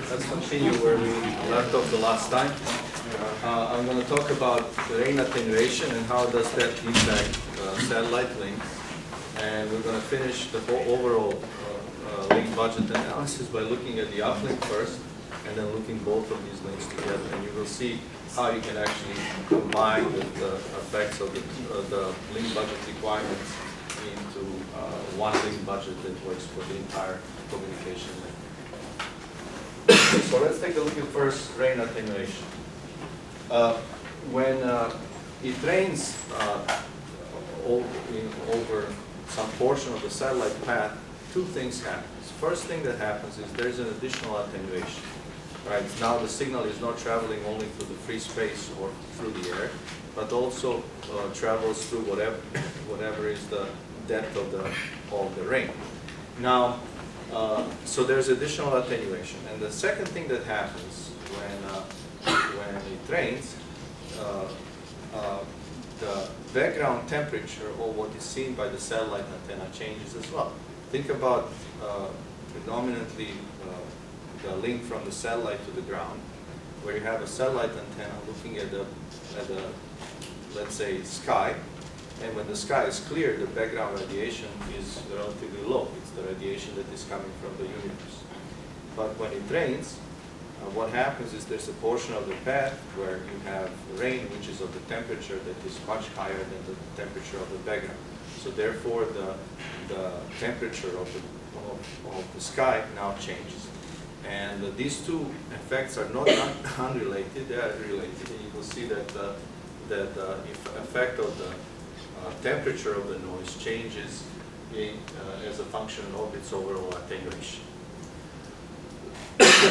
Let's continue where we left off the last time. I'm going to talk about rain attenuation and how does that impact satellite links. And we're going to finish the whole overall link budget analysis by looking at the uplink first, and then looking both of these links together. And you will see how you can actually combine the effects of the link budget requirements into one link budget that works for the entire communication link. So let's take a look at first rain attenuation. When it rains over some portion of the satellite path, two things happen. First thing that happens is there's an additional attenuation. Right, now the signal is not traveling only through the free space or through the air, but also travels through whatever is the depth of the rain. Now, so there's additional attenuation, and the second thing that happens when it rains, the background temperature, or what is seen by the satellite antenna, changes as well. Think about predominantly the link from the satellite to the ground, where you have a satellite antenna looking at the let's say sky, and when the sky is clear, the background radiation is relatively low. It's the radiation that is coming from the universe. But when it rains, what happens is there's a portion of the path where you have rain, which is of the temperature that is much higher than the temperature of the background. So therefore, the temperature of the sky now changes. And these two effects are not unrelated, they are related, and you will see that the effect of the temperature of the noise changes as a function of its overall attenuation.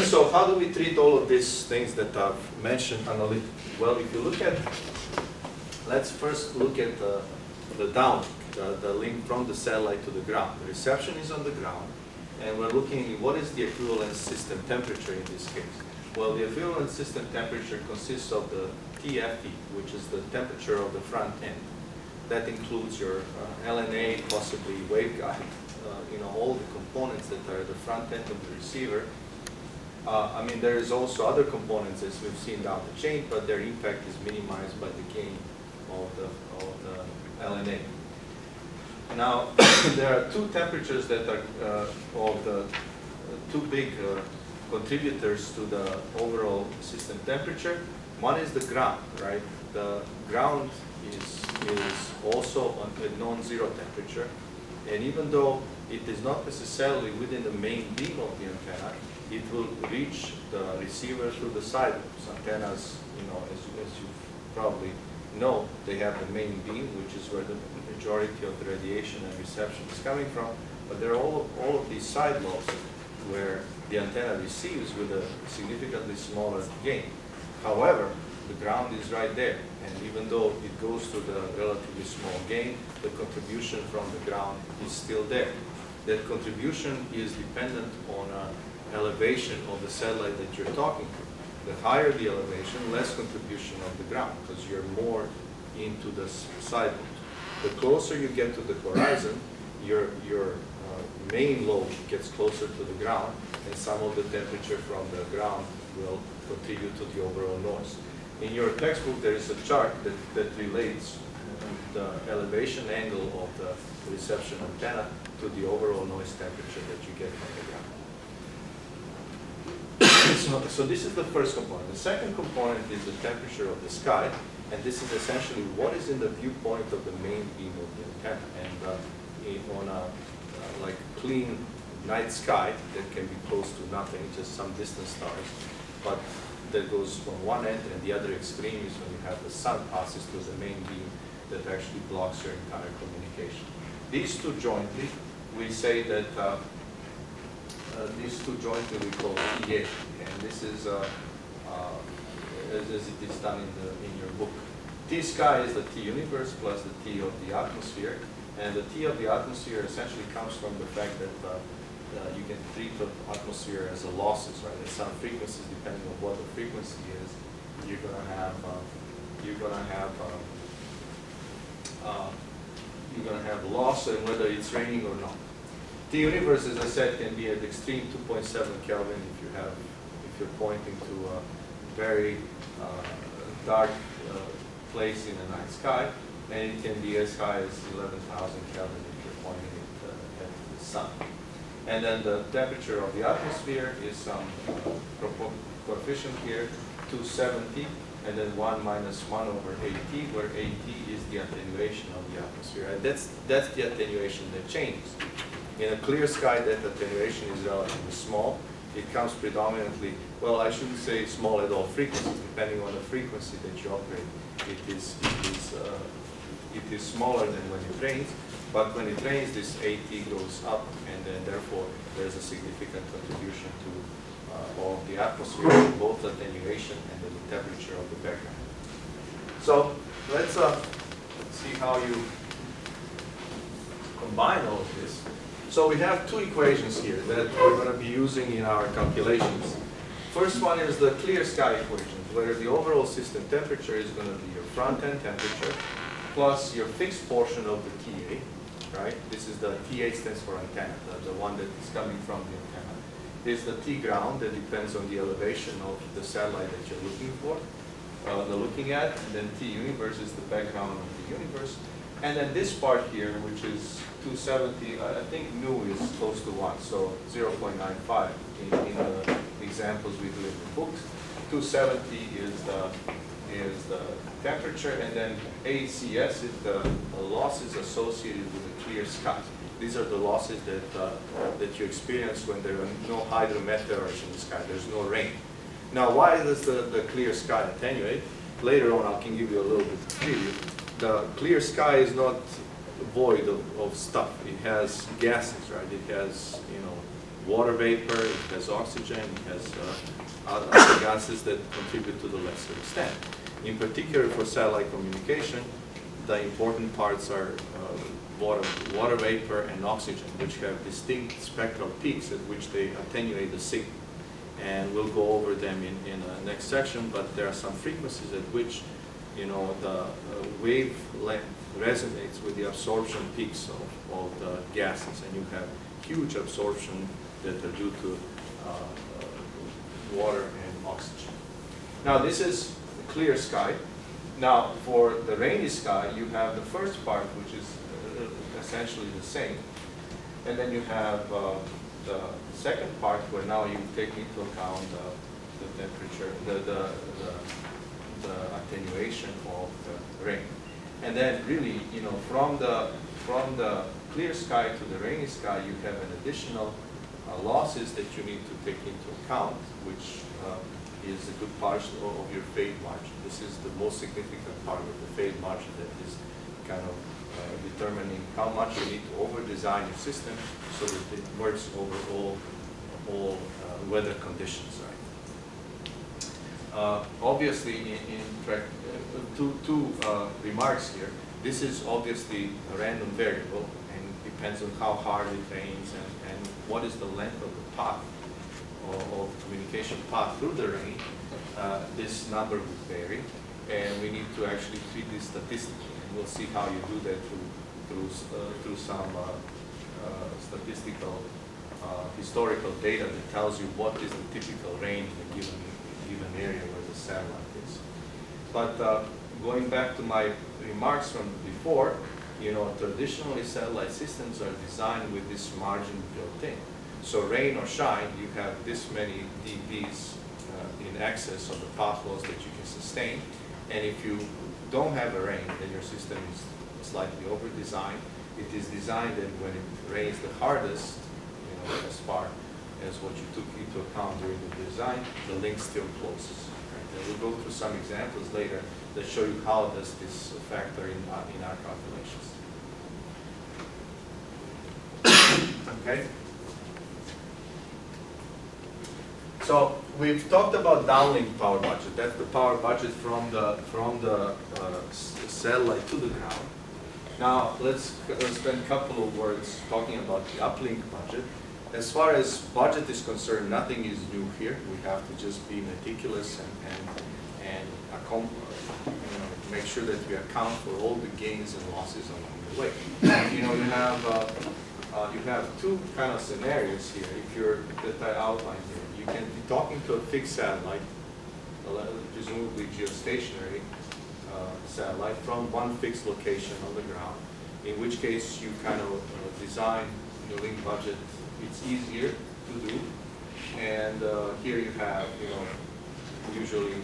So how do we treat all of these things that I've mentioned analytically? Well, if you look at, let's first look at the downlink, the link from the satellite to the ground. The reception is on the ground, and we're looking at what is the equivalent system temperature in this case. Well, the equivalent system temperature consists of the TFE, which is the temperature of the front end. That includes your LNA, possibly waveguide, all the components that are at the front end of the receiver. I mean, there is also other components as we've seen down the chain, but their impact is minimized by the gain of the LNA. Now, there are two temperatures that are of the two big contributors to the overall system temperature. One is the ground, right? The ground is also a non-zero temperature, and even though it is not necessarily within the main beam of the antenna, it will reach the receiver through the side lobes. Antennas, as you probably know, they have the main beam, which is where the majority of the radiation and reception is coming from, but there are all of these side lobes where the antenna receives with a significantly smaller gain. However, the ground is right there, and even though it goes to the relatively small gain, the contribution from the ground is still there. That contribution is dependent on elevation of the satellite that you're talking to. The higher the elevation, less contribution of the ground, because you're more into the side lobes. The closer you get to the horizon, your main lobe gets closer to the ground, and some of the temperature from the ground will contribute to the overall noise. In your textbook, there is a chart that relates the elevation angle of the reception antenna to the overall noise temperature that you get from the ground. So this is the first component. The second component is the temperature of the sky, and this is essentially what is in the viewpoint of the main beam of the antenna. And on a like clean night sky that can be close to nothing, just some distant stars, but that goes from one end, and the other extreme is when you have the sun passes through the main beam that actually blocks your entire communication. These two jointly, we say that these two jointly we call TA, and this is as it is done in your book. T sky is the T universe plus the T of the atmosphere, and the T of the atmosphere essentially comes from the fact that you can treat the atmosphere as a losses, right? At some frequencies, depending on what the frequency is, you're gonna have loss, and whether it's raining or not. T universe, as I said, can be at extreme 2.7 Kelvin if you're pointing to a very dark place in the night sky, and it can be as high as 11,000 Kelvin if you're pointing it at the sun. And then the temperature of the atmosphere is some coefficient here, 270, and then 1 minus 1 over AT, where AT is the attenuation of the atmosphere. And that's the attenuation that changes. In a clear sky, that attenuation is relatively small. It comes predominantly, well, I shouldn't say small at all frequencies, depending on the frequency that you operate. It is smaller than when it rains, but when it rains, this AT goes up, and then therefore there's a significant contribution to all of the atmosphere, both attenuation and the temperature of the background. So let's see how you combine all of this. So we have two equations here that we're going to be using in our calculations. First one is the clear sky equation, where the overall system temperature is going to be your front-end temperature plus your fixed portion of the TA, right? This is the TA stands for antenna, the one that is coming from the antenna. This is the T ground that depends on the elevation of the satellite that you're looking at, and then T universe is the background of the universe. And then this part here, which is 270, I think nu is close to 1, so 0.95 in the examples we do in the books. 270 is the temperature, and then ACS is the losses associated with the clear sky. These are the losses that you experience when there are no hydrometeors in the sky, there's no rain. Now, why does the clear sky attenuate? Later on, I can give you a little bit of preview. The clear sky is not void of stuff. It has gases, right? It has, water vapor, it has oxygen, it has other gases that contribute to the lesser extent. In particular, for satellite communication, the important parts are water vapor and oxygen, which have distinct spectral peaks at which they attenuate the signal. And we'll go over them in the next section, but there are some frequencies at which the wavelength resonates with the absorption peaks of the gases, and you have huge absorption that are due to water and oxygen. Now, this is clear sky. Now, for the rainy sky, you have the first part, which is essentially the same, and then you have the second part, where now you take into account the temperature, the attenuation of the rain. And then really, from the clear sky to the rainy sky, you have an additional losses that you need to take into account, which is a good part of your fade margin. This is the most significant part of the fade margin that is kind of determining how much you need to over-design your system so that it works over all weather conditions, right? Obviously, two remarks here. This is obviously a random variable and depends on how hard it rains and what is the length of the path of communication path through the rain. This number would vary, and we need to actually treat this statistically. And we'll see how you do that through some statistical historical data that tells you what is the typical range in a given area where the satellite is. But going back to my remarks from before, traditionally satellite systems are designed with this margin built in. So rain or shine, you have this many dBs in excess of the path loss that you can sustain. And if you don't have a rain, then your system is slightly over-designed. It is designed that when it rains the hardest, as far as what you took into account during the design, the link still closes. Right? And we'll go through some examples later that show you how does this factor in our calculations. Okay. So we've talked about downlink power budget. That's the power budget from the satellite to the ground. Now let's spend a couple of words talking about the uplink budget. As far as budget is concerned, nothing is new here. We have to just be meticulous and make sure that we account for all the gains and losses along the way. You have you have two kind of scenarios here. If you're that I outlined here, you can be talking to a fixed satellite, presumably geostationary satellite, from one fixed location on the ground. In which case, you kind of design your link budget. It's easier to do, and here you have, usually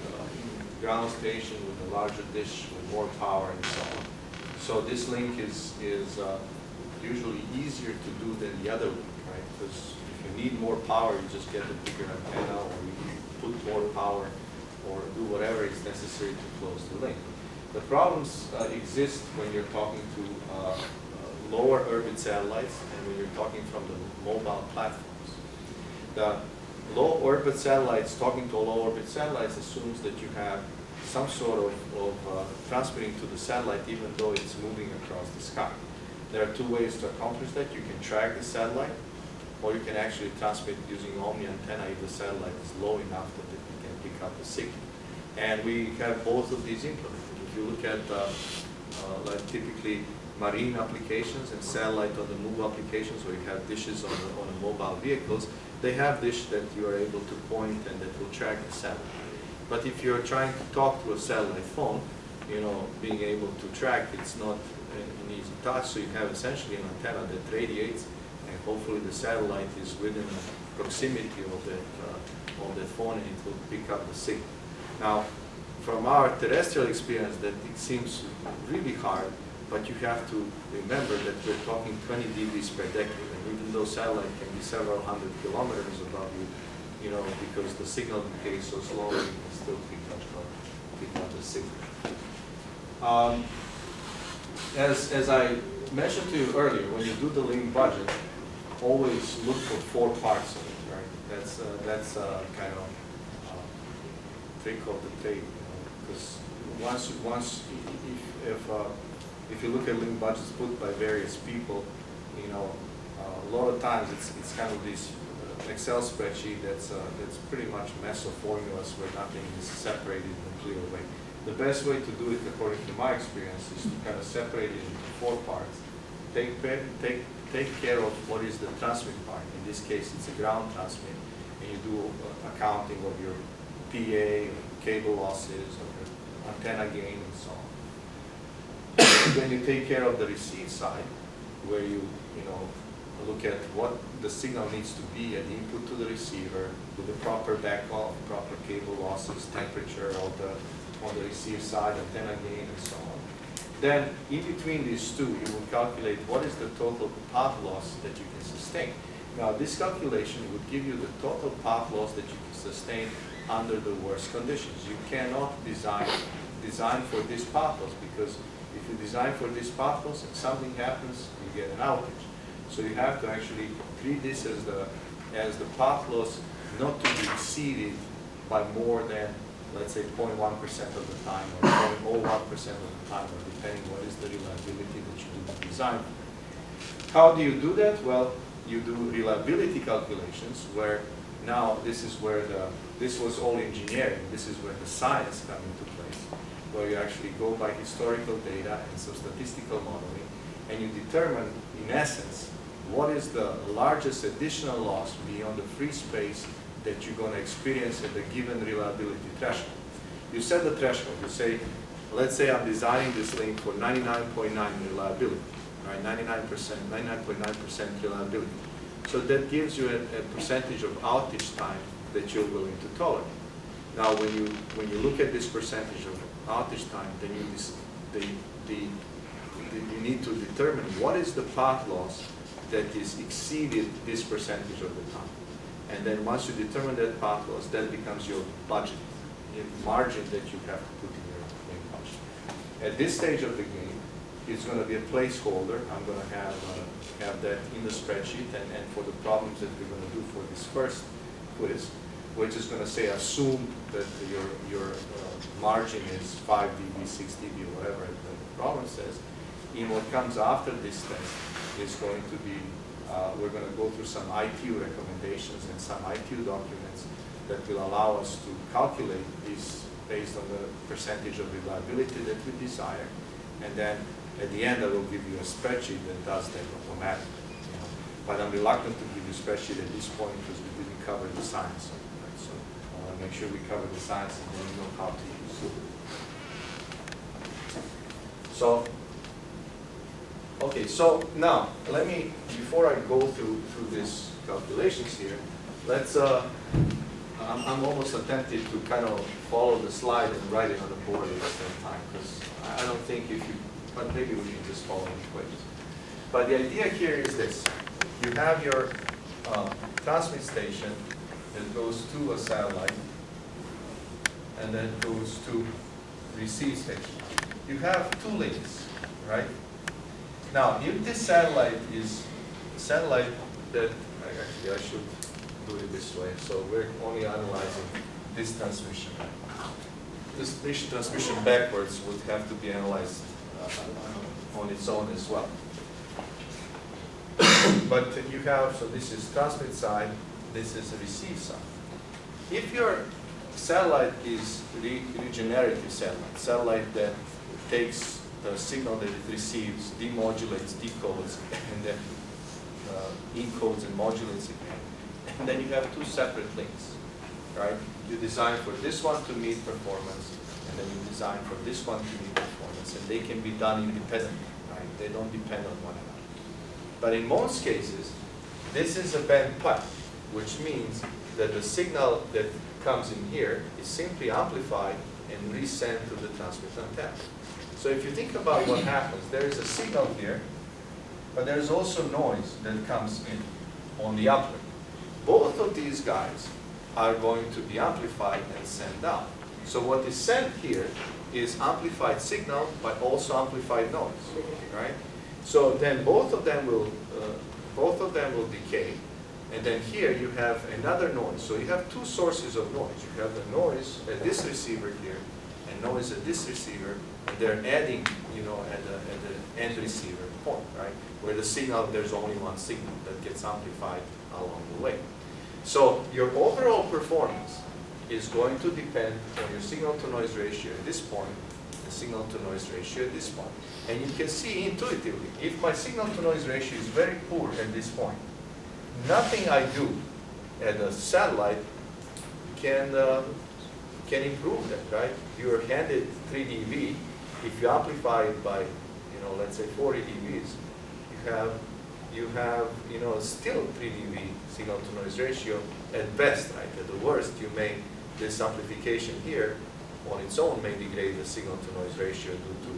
ground station with a larger dish with more power and so on. So this link is usually easier to do than the other link, right? Because if you need more power, you just get a bigger antenna, or you put more power, or do whatever is necessary to close the link. The problems exist when you're talking to lower orbit satellites and when you're talking from the mobile platforms. The low orbit satellites, talking to low orbit satellites, assumes that you have some sort of transmitting to the satellite even though it's moving across the sky. There are two ways to accomplish that. You can track the satellite, or you can actually transmit using Omni antenna if the satellite is low enough that it can pick up the signal. And we have both of these implemented. If you look at like typically marine applications and satellite on the move applications where you have dishes on the mobile vehicles, they have dish that you are able to point and that will track the satellite. But if you're trying to talk to a satellite phone, being able to track, it's not an easy task. So you have essentially an antenna that radiates, and hopefully the satellite is within the proximity of that phone, and it will pick up the signal. Now, from our terrestrial experience, that it seems really hard, but you have to remember that we're talking 20 dBs per decade, and even though satellite can be several hundred kilometers above you, because the signal decays so slowly, you can still pick up the signal. As I mentioned to you earlier, when you do the link budget, always look for 4 parts of it, right? That's kind of trick of the trade, because if you look at link budgets put by various people, a lot of times it's kind of this Excel spreadsheet that's pretty much a mess of formulas where nothing is separated in a clear way. The best way to do it, according to my experience, is to kind of separate it into 4 parts. Take care of what is the transmit part. In this case, it's a ground transmit, and you do accounting of your PA, cable losses, or your antenna gain, and so on. Then you take care of the receive side, where you look at what the signal needs to be at the input to the receiver, with the proper backoff, proper cable losses, temperature on the receive side, antenna gain, and so on. Then, in between these two, you will calculate what is the total path loss that you can sustain. Now, this calculation would give you the total path loss that you can sustain under the worst conditions. You cannot design for this path loss, because if you design for this path loss and something happens, you get an outage. So you have to actually treat this as the path loss not to be exceeded by more than, let's say, 0.1% of the time, or 0.01% of the time, or depending what is the reliability that you do the design. How do you do that? Well, you do reliability calculations, where now this is where this was all engineering. This is where the science comes into place, where you actually go by historical data and some statistical modeling, and you determine, in essence, what is the largest additional loss beyond the free space that you're going to experience at the given reliability threshold. You set the threshold. You say, let's say I'm designing this link for 99.9 reliability, right? 99.9% reliability. So that gives you a percentage of outage time that you're willing to tolerate. Now, when you look at this percentage of outage time, then you need to determine what is the path loss that is exceeded this percentage of the time. And then once you determine that path loss, that becomes your budget, your margin that you have to put in your link budget. At this stage of the game, it's going to be a placeholder. I'm going to have that in the spreadsheet, and for the problems that we're going to do for this first quiz, we're just going to say assume that your margin is 5 dB, 6 dB, whatever the problem says. In what comes after this test is going to be, we're going to go through some ITU recommendations and some ITU documents that will allow us to calculate this based on the percentage of reliability that we desire. And then at the end, I will give you a spreadsheet that does that automatically. but I'm reluctant to give you a spreadsheet at this point because we didn't cover the science. Right? So I want to make sure we cover the science and then we know how to use it. So, okay, so now let me, before I go through these calculations here, let's, I'm almost tempted to kind of follow the slide and write it on the board at the same time, because I don't think if you, but maybe we can just follow the equations. But the idea here is this. You have your transmit station that goes to a satellite and then goes to receive station. You have two links, right? Now, if this satellite is a satellite that, actually I should do it this way, so we're only analyzing this transmission. This transmission backwards would have to be analyzed on its own as well. But you have, so this is transmit side, this is receive side. If your satellite is regenerative satellite that takes the signal that it receives, demodulates, decodes, and then encodes and modulates again, and then you have two separate links, right? You design for this one to meet performance, and then you design for this one to meet performance, and they can be done independently, right? They don't depend on one another. But in most cases, this is a band pipe, which means that the signal that comes in here is simply amplified and resent to the transmit antenna. So if you think about what happens, there is a signal here, but there is also noise that comes in on the uplink. Both of these guys are going to be amplified and sent down. So what is sent here is amplified signal, but also amplified noise, right? So then both of them will decay, and then here you have another noise. So you have two sources of noise. You have the noise at this receiver here, and noise at this receiver, and they're adding, you know, at the end receiver point, right? Where the signal, there's only one signal that gets amplified along the way. So your overall performance is going to depend on your signal-to-noise ratio at this point, the signal-to-noise ratio at this point. And you can see intuitively, if my signal-to-noise ratio is very poor at this point, nothing I do at a satellite can improve that, right? You are handed 3 dB. If you amplify it by, you know, let's say 40 dBs, you have, you know, still 3 dB signal-to-noise ratio at best, right? At the worst, you may, this amplification here on its own may degrade the signal-to-noise ratio due to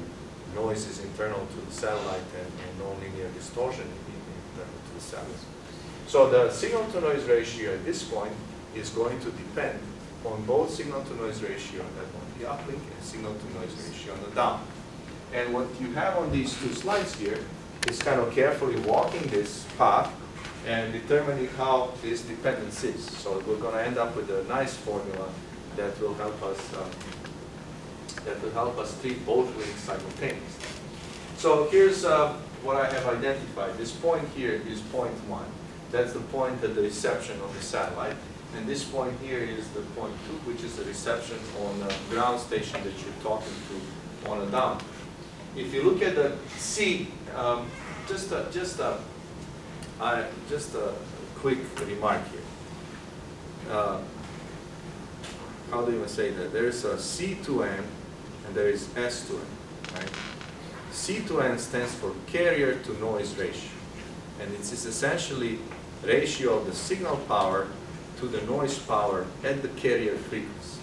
noises internal to the satellite and nonlinear distortion internal to the satellite. So the signal-to-noise ratio at this point is going to depend on both signal-to-noise ratio on the uplink and signal-to-noise ratio on the down. And what you have on these two slides here is kind of carefully walking this path and determining how this dependence is. So we're going to end up with a nice formula that will help us treat both links simultaneously. So here's what I have identified. This point here is point 1. That's the point at the reception of the satellite. And this point here is the point 2, which is the reception on the ground station that you're talking to on a down. If you look at the C, just a quick remark here. How do you say that? There is a C to N and there is S to N, right? C to N stands for carrier to noise ratio. And it's essentially ratio of the signal power to the noise power at the carrier frequency,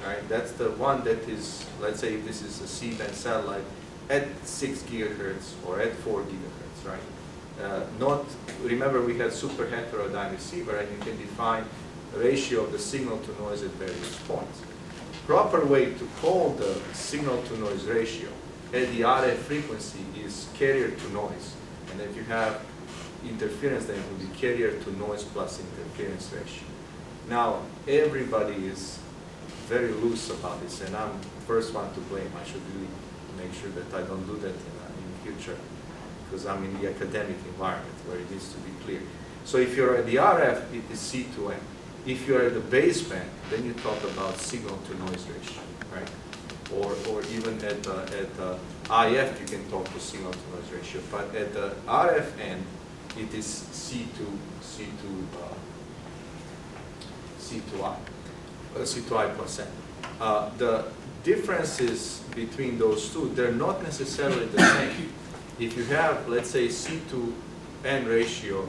right? That's the one that is, let's say if this is a C-band satellite, at 6 gigahertz or at 4 gigahertz, right? Remember we had super heterodyne receiver, and you can define the ratio of the signal to noise at various points. Proper way to call the signal to noise ratio at the RF frequency is carrier to noise. And if you have interference, then it will be carrier to noise plus interference ratio. Now, everybody is very loose about this, and I'm the first one to blame. I should really make sure that I don't do that in the future, because I'm in the academic environment where it needs to be clear. So if you're at the RF, it is C to N. If you're at the baseband, then you talk about signal to noise ratio, right? Or even at IF, you can talk to signal to noise ratio. But at the RF end, it is C2I plus N. The differences between those two, they're not necessarily the same. If you have, let's say, C to N ratio,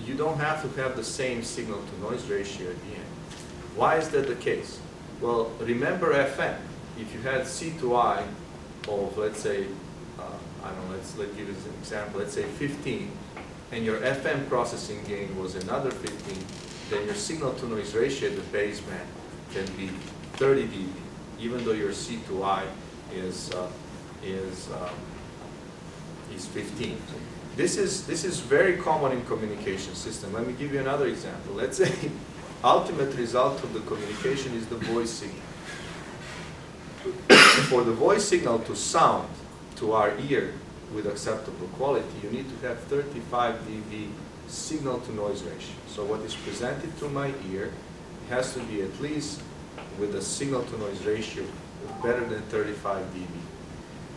you don't have to have the same signal to noise ratio at the end. Why is that the case? Well, remember Fn. If you had C to I of, let's say, I don't know, let's give it an example, let's say 15, and your FM processing gain was another 15, then your signal to noise ratio at the baseband can be 30 dB, even though your C to I is 15. This is very common in communication system. Let me give you another example. Let's say ultimate result of the communication is the voice signal. For the voice signal to sound to our ear with acceptable quality, you need to have 35 dB signal to noise ratio. So what is presented to my ear has to be at least with a signal to noise ratio better than 35 dB.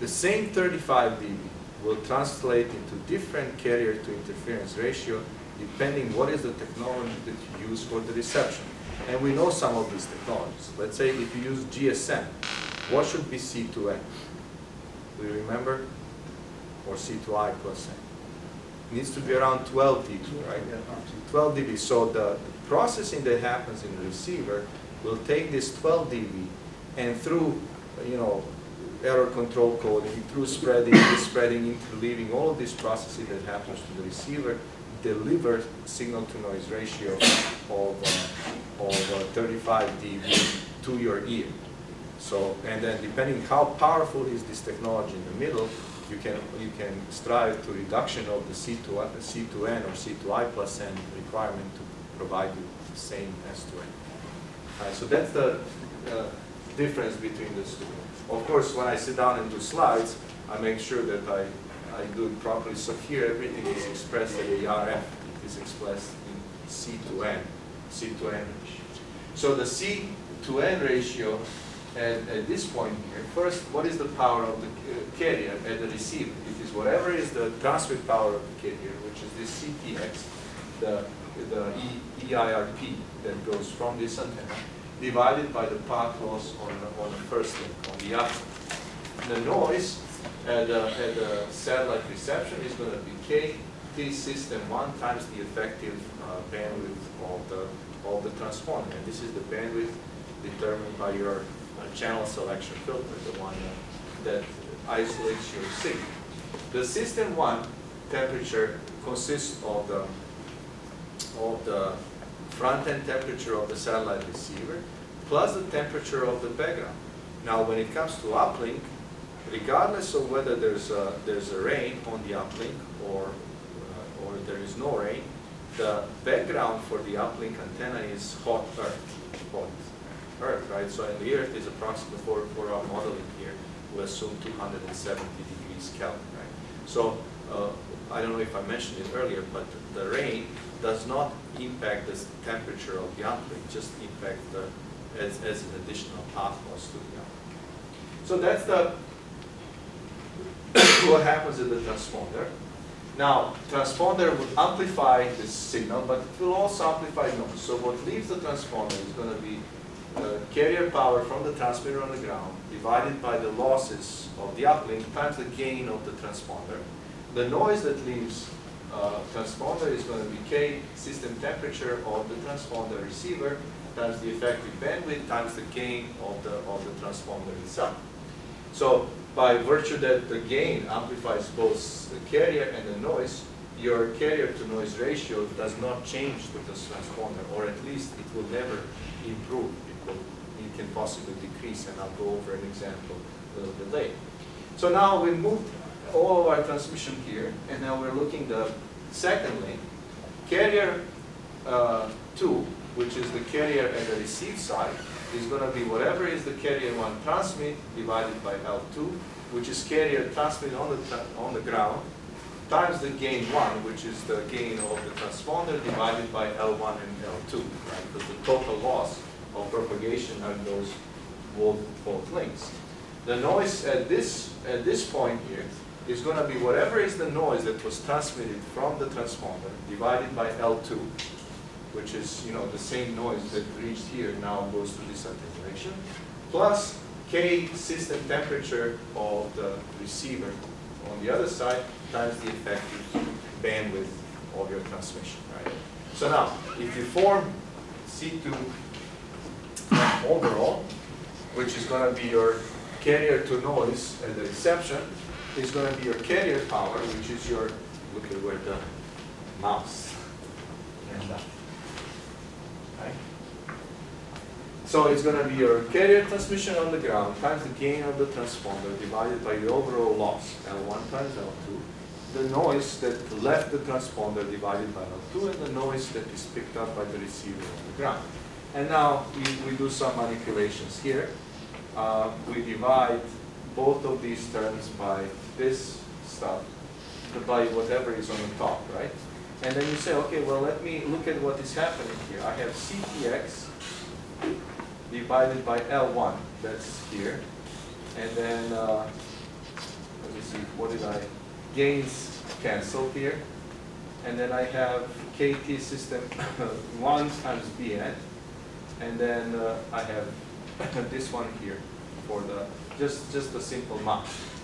The same 35 dB will translate into different carrier to interference ratio depending what is the technology that you use for the reception. And we know some of these technologies. Let's say if you use GSM, what should be C2N? Do you remember? Or C2I plus N? It needs to be around 12 dB, right? 12 dB. So the processing that happens in the receiver will take this 12 dB and through, error control coding, through spreading, interleaving, all of this processing that happens to the receiver, deliver signal to noise ratio of 35 dB to your ear. So, and then depending how powerful is this technology in the middle, you can strive to reduction of the C2N or C2I plus N requirement to provide you the same S2N. So that's the difference between the two. Of course, when I sit down and do slides, I make sure that I do it properly. So here, everything is expressed at a RF. It is expressed in C to N ratio. So the C to N ratio at this point here, first, what is the power of the carrier at the receiver? It is whatever is the transmit power of the carrier, which is this CTX, the EIRP that goes from this antenna, divided by the path loss on the first link, on the up. The noise at the satellite reception is going to be KT system 1 times the effective bandwidth of the transponder. And this is the bandwidth determined by your channel selection filter, the one that isolates your signal. The system 1 temperature consists of the front-end temperature of the satellite receiver plus the temperature of the background. Now, when it comes to uplink, regardless of whether there's a rain on the uplink or there is no rain, the background for the uplink antenna is hot earth, right? So in the earth is approximately, for our modeling here, we assume 270 degrees Kelvin, right? So I don't know if I mentioned it earlier, but the rain does not impact the temperature of the uplink, just impact as an additional path loss to the uplink. So that's what happens in the transponder. Now, transponder will amplify this signal, but it will also amplify noise. So what leaves the transponder is going to be carrier power from the transmitter on the ground divided by the losses of the uplink times the gain of the transponder. The noise that leaves transponder is going to be K system temperature of the transponder receiver times the effective bandwidth times the gain of the transponder itself. So by virtue that the gain amplifies both the carrier and the noise, your carrier to noise ratio does not change with this transponder, or at least it will never improve. It can possibly decrease, and I'll go over an example a little bit later. So now we moved all of our transmission here, and now we're looking the second link. Carrier 2, which is the carrier at the receive side, is going to be whatever is the carrier 1 transmit divided by L2, which is carrier transmit on the ground, times the gain 1, which is the gain of the transponder divided by L1 and L2, right? Because the total loss of propagation are those both links. The noise at this point here is going to be whatever is the noise that was transmitted from the transponder divided by L2, which is, you know, the same noise that reached here now goes to this attenuation, plus K system temperature of the receiver on the other side times the effective bandwidth of your transmission, right? So now, if you form C2 overall, which is going to be your carrier to noise at the reception, is going to be your carrier power, which is your, look at where the mouse ends up. Right? So it's going to be your carrier transmission on the ground times the gain of the transponder divided by the overall loss, L1 times L2, the noise that left the transponder divided by L2, and the noise that is picked up by the receiver on the ground. And now we do some manipulations here. We divide both of these terms by this stuff, by whatever is on the top, right? And then you say, okay, well, let me look at what is happening here. I have CTX divided by L1, that's here. And then, let me see, what did I, gains cancel here. And then I have KT system 1 times Bn. And then I have this one here for the, just a simple math.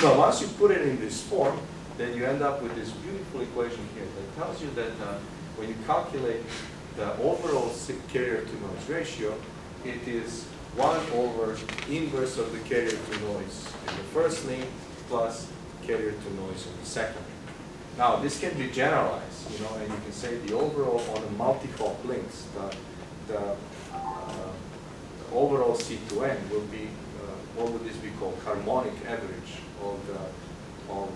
So once you put it in this form, then you end up with this beautiful equation here that tells you that when you calculate the overall carrier to noise ratio, it is 1 over inverse of the carrier to noise in the first link plus carrier to noise in the second link. Now this can be generalized, you know, and you can say the overall on the multi-hop links, the overall C2N will be, what would this be called? Harmonic average of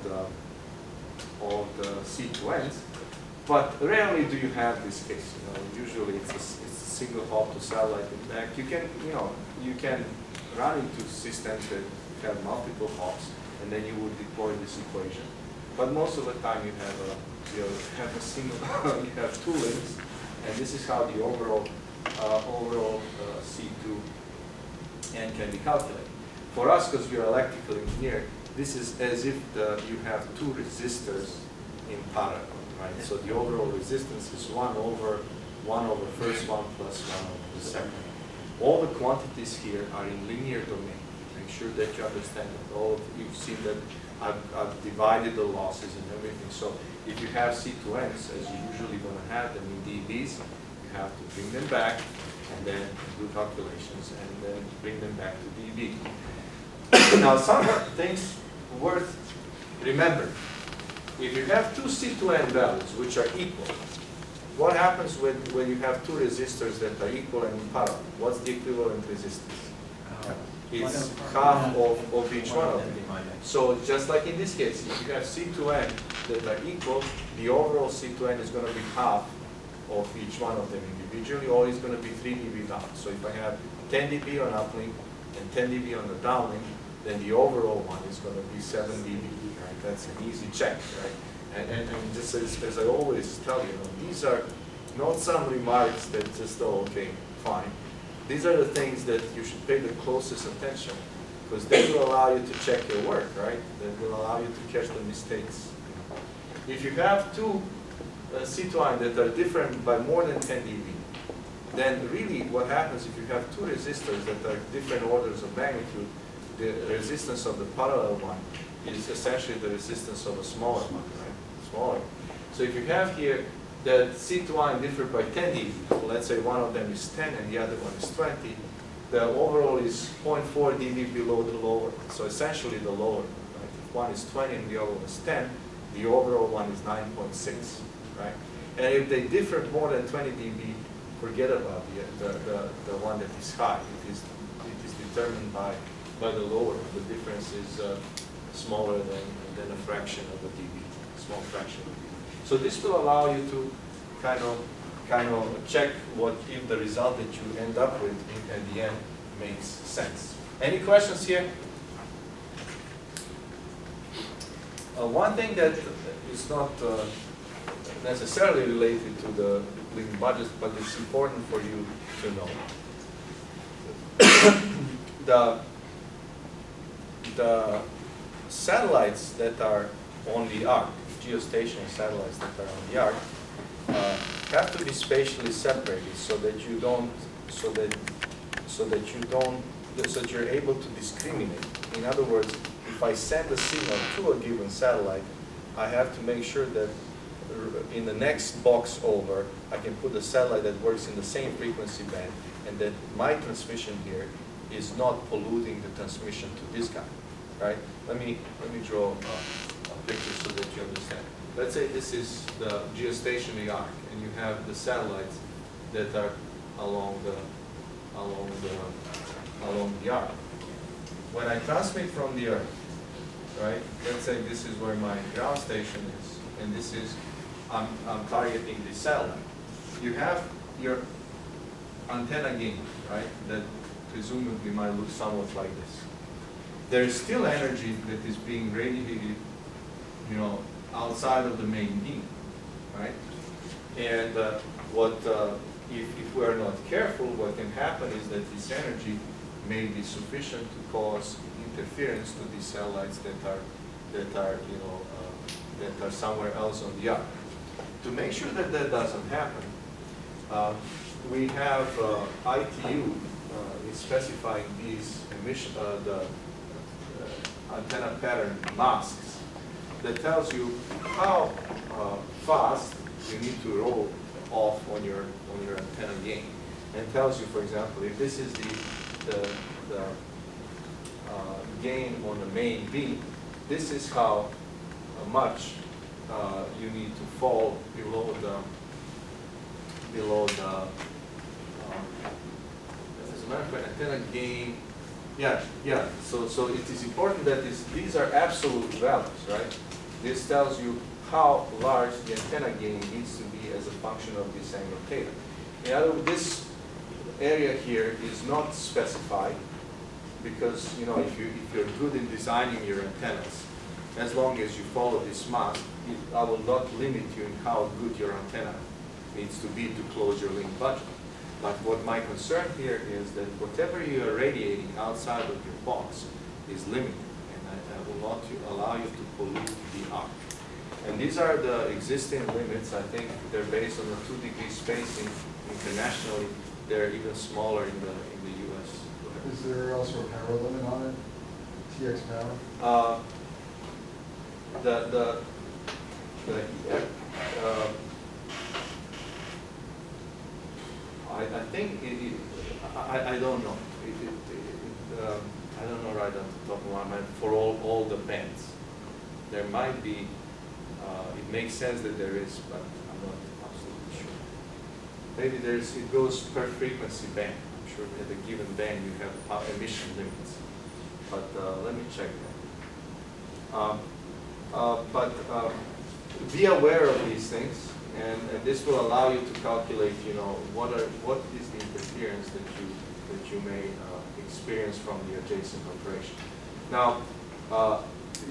the C2Ns. But rarely do you have this case. You know, usually it's a single hop to satellite and back. You can, you know, you can run into systems that have multiple hops, and then you would deploy this equation. But most of the time you have a single, you have two links, and this is how the overall C2N can be calculated. For us, because we are electrical engineer, this is as if you have two resistors in parallel, right? So the overall resistance is 1 over first one plus 1 over the second. All the quantities here are in linear domain. Make sure that you understand that. You've seen that I've divided the losses and everything. So if you have C2Ns, as you're usually going to have them in dBs, you have to bring them back and then do calculations and then bring them back to dB. Now, some things worth remembering. If you have two C2N values which are equal, what happens when you have two resistors that are equal and in parallel? What's the equivalent resistance? It's half of each one of them. So just like in this case, if you have C2N that are equal, the overall C2N is going to be half of each one of them individually, or it's going to be 3 dB down. So if I have 10 dB on uplink and 10 dB on the downlink, then the overall one is going to be 7 dB. Right? That's an easy check, right? And just as I always tell you, these are not some remarks that just, oh, okay, fine. These are the things that you should pay the closest attention, because they will allow you to check your work, right? That will allow you to catch the mistakes. If you have two C2N that are different by more than 10 dB, then really what happens if you have two resistors that are different orders of magnitude, the resistance of the parallel one is essentially the resistance of a smaller one, right? Smaller. So if you have here that C2N differ by 10 dB, so let's say one of them is 10 and the other one is 20, the overall is 0.4 dB below the lower. So essentially the lower, right? If one is 20 and the other one is 10, the overall one is 9.6, right? And if they differ more than 20 dB, forget about the one that is high. It is determined by the lower. The difference is smaller than a fraction of a dB, small fraction of a dB. So this will allow you to kind of check what if the result that you end up with at the end makes sense. Any questions here? One thing that is not necessarily related to the Uplink budget, but it's important for you to know. satellites that are on the arc, geostationary satellites that are on the arc, have to be spatially separated so that you don't, so that you're able to discriminate. In other words, if I send a signal to a given satellite, I have to make sure that in the next box over, I can put a satellite that works in the same frequency band, and that my transmission here is not polluting the transmission to this guy, right? Let me draw a picture so that you understand. Let's say this is the geostationary arc, and you have the satellites that are along the arc. When I transmit from the Earth, right? Let's say this is where my ground station is, and this is I'm targeting the satellite. You have your antenna gain, right? That presumably might look somewhat like this. There is still energy that is being radiated, you know, outside of the main beam, right? And if we are not careful, what can happen is that this energy may be sufficient to cause interference to these satellites that are somewhere else on the arc. To make sure that that doesn't happen, we have ITU is specifying these emission, the antenna pattern masks that tells you how fast you need to roll off on your antenna gain, and tells you, for example, if this is the gain on the main beam, this is how much you need to fall below the as a matter of fact, antenna gain. Yeah. So it is important that these are absolute values, right? This tells you how large the antenna gain needs to be as a function of this angle theta. In other words, this area here is not specified because, you know, if you're good in designing your antennas, as long as you follow this mask, I will not limit you in how good your antenna needs to be to close your link budget. But what my concern here is that whatever you are radiating outside of your box is limited, and I will not allow you to pollute the arc. And these are the existing limits. I think they're based on a 2-degree spacing internationally. They're even smaller in the U.S. Is there also a power limit on it? TX power? I think I don't know. I don't know right off the top of my mind for all the bands. There might be. It makes sense that there is, but I'm not absolutely sure. Maybe it goes per frequency band. I'm sure at a given band you have emission limits. But let me check that. Be aware of these things. And this will allow you to calculate, you know, what is the interference that you may experience from the adjacent operation. Now,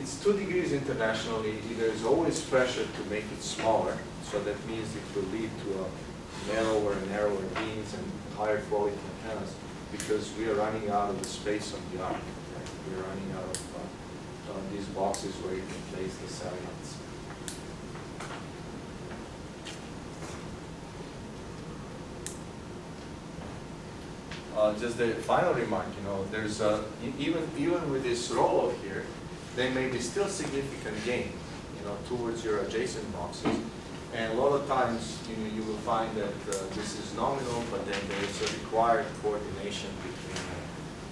it's 2 degrees internationally. There is always pressure to make it smaller, so that means it will lead to narrower and narrower beams and higher quality antennas because we are running out of the space on the arc. Right? We are running out of these boxes where you can place the satellites. Just the final remark, you know, there's even with this rollout here, there may be still significant gain, you know, towards your adjacent boxes. And a lot of times, you know, you will find that this is nominal, but then there is a required coordination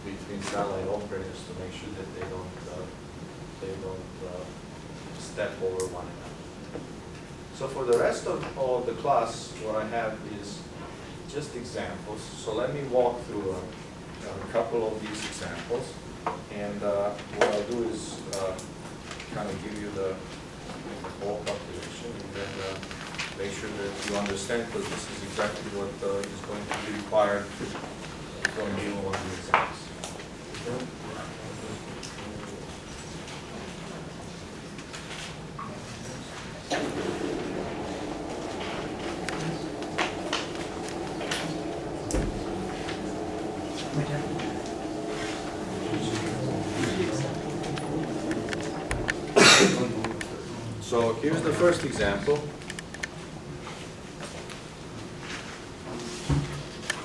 between satellite operators to make sure that they don't step over one another. So for the rest of the class, what I have is just examples. So let me walk through a couple of these examples, and what I'll do is kind of give you the whole calculation, and then make sure that you understand, because this is exactly what is going to be required from you on the exams. So here's the first example.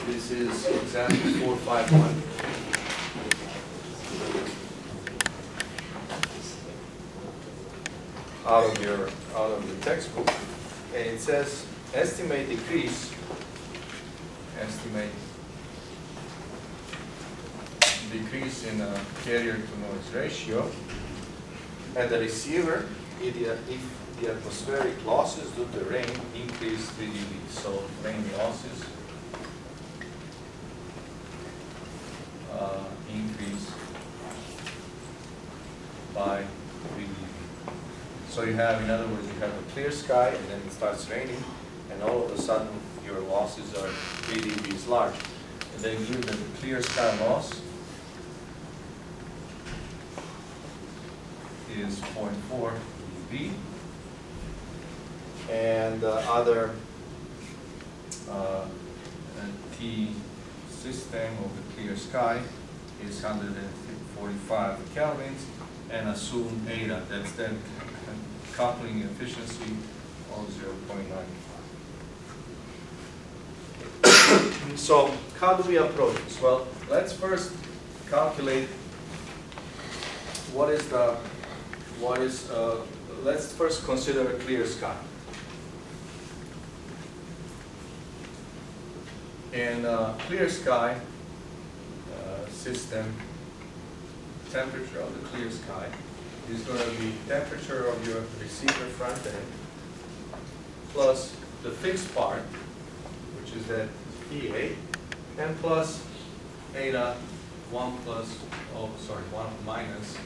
This is example 451. Out of your textbook, and it says estimate decrease in carrier to noise ratio at the receiver if the atmospheric losses due to rain increase 3 dB. So rain losses increase by 3 dB. So you have, in other words, you have a clear sky and then it starts raining, and all of a sudden your losses are 3 dBs large. And then given the clear sky loss is 0.4 dB, and other T system of the clear sky is 145 kelvins, and assume eta, that's then coupling efficiency of 0.95. So how do we approach this? Well, let's first calculate let's first consider a clear sky. In a clear sky system, temperature of the clear sky is going to be temperature of your receiver front end plus the fixed part, which is that PA, and plus eta 1 minus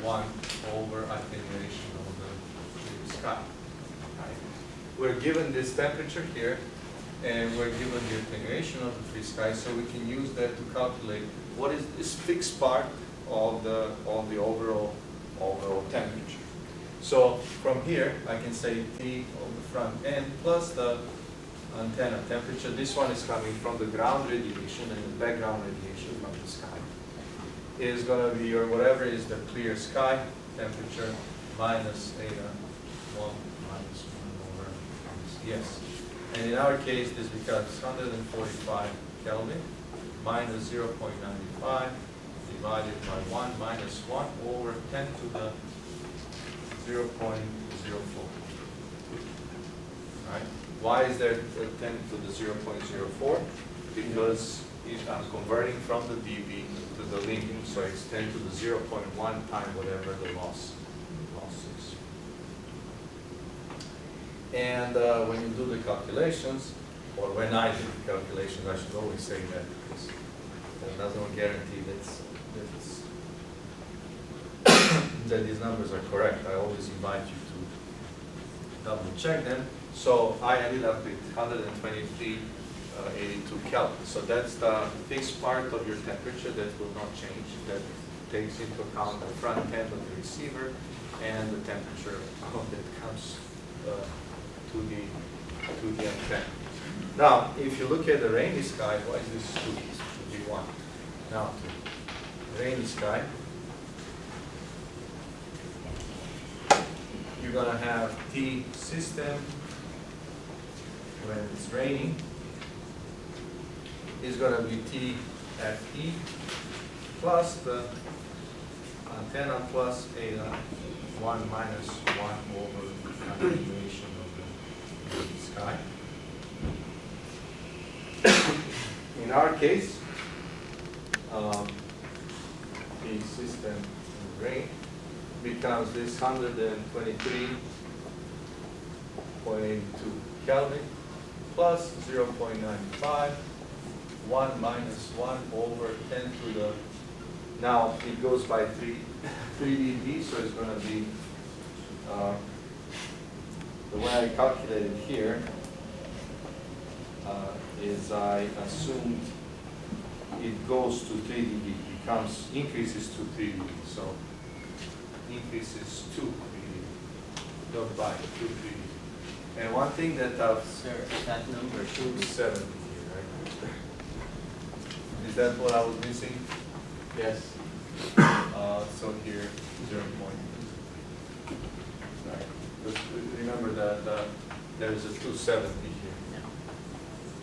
1 over attenuation of the clear sky. Right? We're given this temperature here, and we're given the attenuation of the free sky, so we can use that to calculate what is this fixed part of the overall temperature. So from here, I can say T of the front end plus the antenna temperature. This one is coming from the ground radiation, and the background radiation from the sky is going to be, or whatever is the clear sky temperature, minus eta 1 minus 1 over yes. And in our case, this becomes 145 Kelvin minus 0.95 divided by 1 minus 1 over 10 to the 0.04. Right? Why is there 10 to the 0.04? Because I'm converting from the dB to the linking, so it's 10 to the 0.1 time whatever the loss is. And when you do the calculations, or when I do the calculations, I should always say that, because that doesn't guarantee that these numbers are correct. I always invite you to double check them. So I ended up with 123.82 Kelvin. So that's the fixed part of your temperature that will not change. That takes into account the front end of the receiver and the temperature that comes to the antenna. Now, if you look at the rainy sky, why is this 2? Should be 1. Now, the rainy sky, you're going to have T system when it's raining is going to be T FE plus the antenna plus eta 1 minus 1 over the attenuation of the sky. In our case, the system in rain becomes this 123.2 Kelvin plus 0.95, 1 minus 1 over 10 to the, now it goes by 3 dB, so it's going to be, the way I calculated here is I assumed it goes to 3 dB, increases to 3 dB, so increases to 3 dB, not by 2, 3 dB. And one thing that Sir, that number should 70 here, right? Is that what I was missing? Yes. So here, 0. Right. The there is a 270 here No.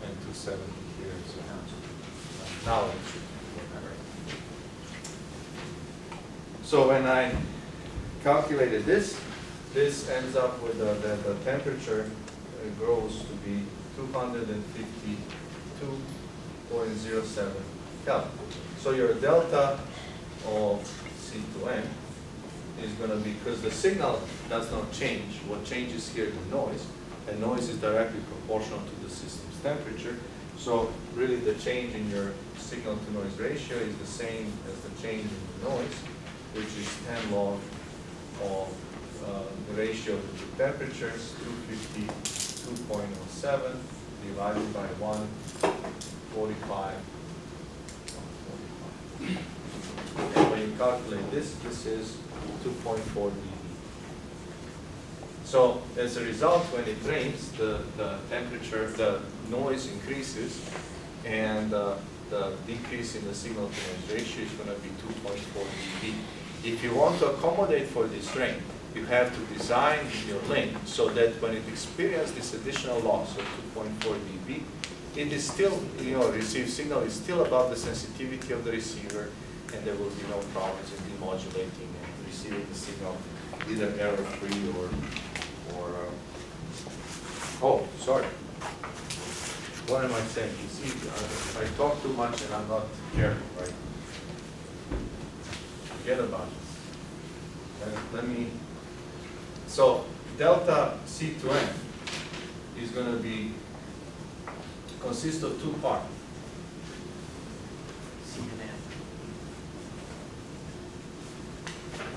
and 270 here. So No, it's- now it should work right. So when I calculated this, this ends up with the temperature grows to be 252.07 Kelvin. So your delta of C2N is going to be, because the signal does not change, what changes here is the noise, and noise is directly proportional to the system's temperature. So really the change in your signal to noise ratio is the same as the change in the noise, which is 10 log of the ratio to the temperatures, 252.07 divided by 145. And when you calculate this, this is 2.4 dB. So as a result, when it rains, the temperature, the noise increases, and the decrease in the signal to noise ratio is going to be 2.4 dB. If you want to accommodate for this rain, you have to design your link so that when it experiences this additional loss of 2.4 dB, it is still, received signal is still above the sensitivity of the receiver, and there will be no problems in demodulating and receiving the signal either error-free or oh, sorry. What am I saying? You see, I talk too much and I'm not careful, right? Forget about it. Let me, so delta C2N is going to be, consist of two parts. C and N.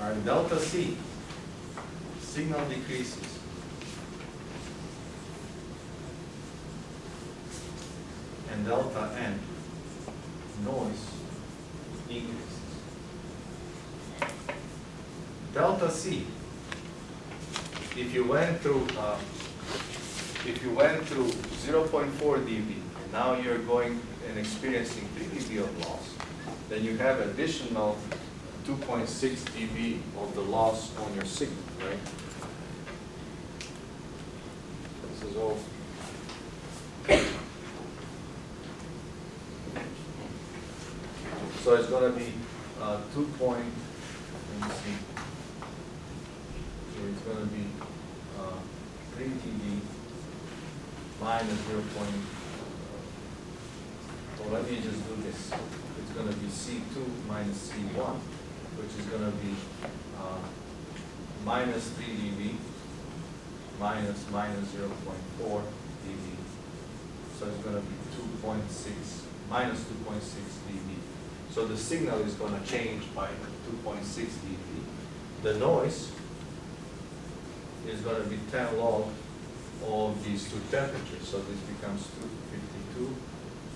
All right, delta C, signal decreases. And delta N, noise increases. Delta C, if you went through 0.4 dB, and now you're going and experiencing 3 dB of loss, then you have additional 2.6 dB of the loss on your signal, right? This is all. So it's going to be 2 point, let me see. So it's going to be 3 dB minus 0. Well, let me just do this. It's going to be C2 minus C1, which is going to be minus 3 dB minus 0.4 dB. So it's going to be 2.6, minus 2.6 dB. So the signal is going to change by 2.6 dB. The noise is going to be 10 log of these two temperatures. So this becomes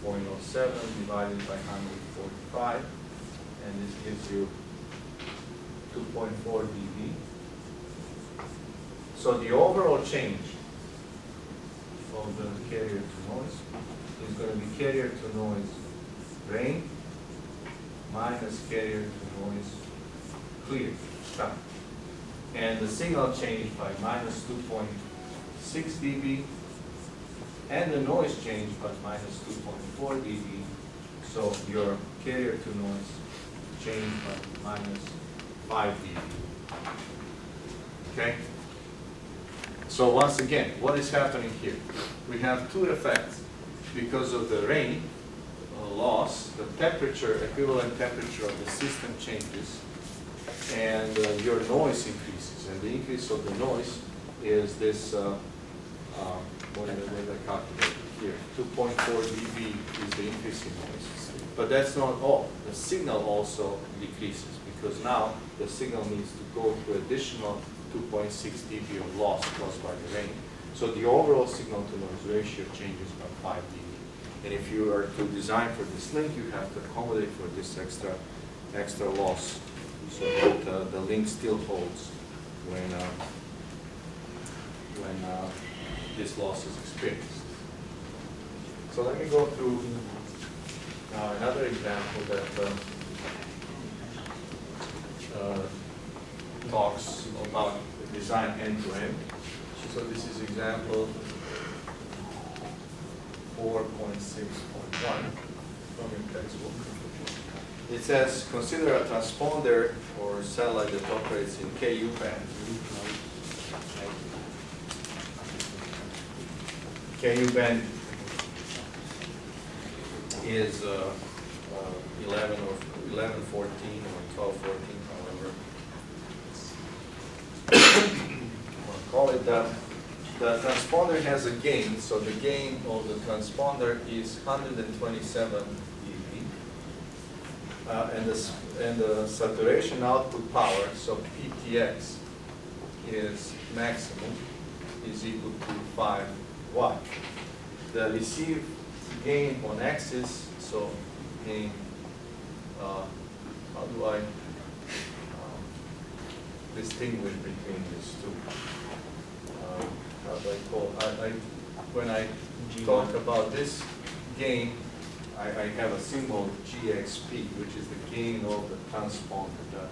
252.07 divided by 145, and this gives you 2.4 dB. So the overall change of the carrier to noise is going to be carrier to noise rain minus carrier to noise clear, stop. And the signal changed by minus 2.6 dB, and the noise changed by minus 2.4 dB. So your carrier to noise changed by minus 5 dB. Okay? So once again, what is happening here? We have two effects. Because of the rain loss, the temperature, equivalent temperature of the system changes, and your noise increases. And the increase of the noise is this, what did I calculate here? 2.4 dB is the increase in noise. But that's not all. The signal also decreases, because now the signal needs to go through additional 2.6 dB of loss caused by the rain. So the overall signal to noise ratio changes by 5 dB. And if you are to design for this link, you have to accommodate for this extra loss, so that the link still holds when this loss is experienced. So let me go through another example that talks about the design end-to-end. So this is example 4.6.1 from your textbook. It says, consider a transponder or satellite that operates in KU band. KU band is 11 or 1114 or 1214, however. I'll call it that. The transponder has a gain, so the gain of the transponder is 127 dB. And the saturation output power, so PTX, is maximum, is equal to 5 watt. The received gain on axis, so gain, how do I distinguish between these two? How do I call, when I talk about this gain, I have a symbol GXP, which is the gain of the transponder, the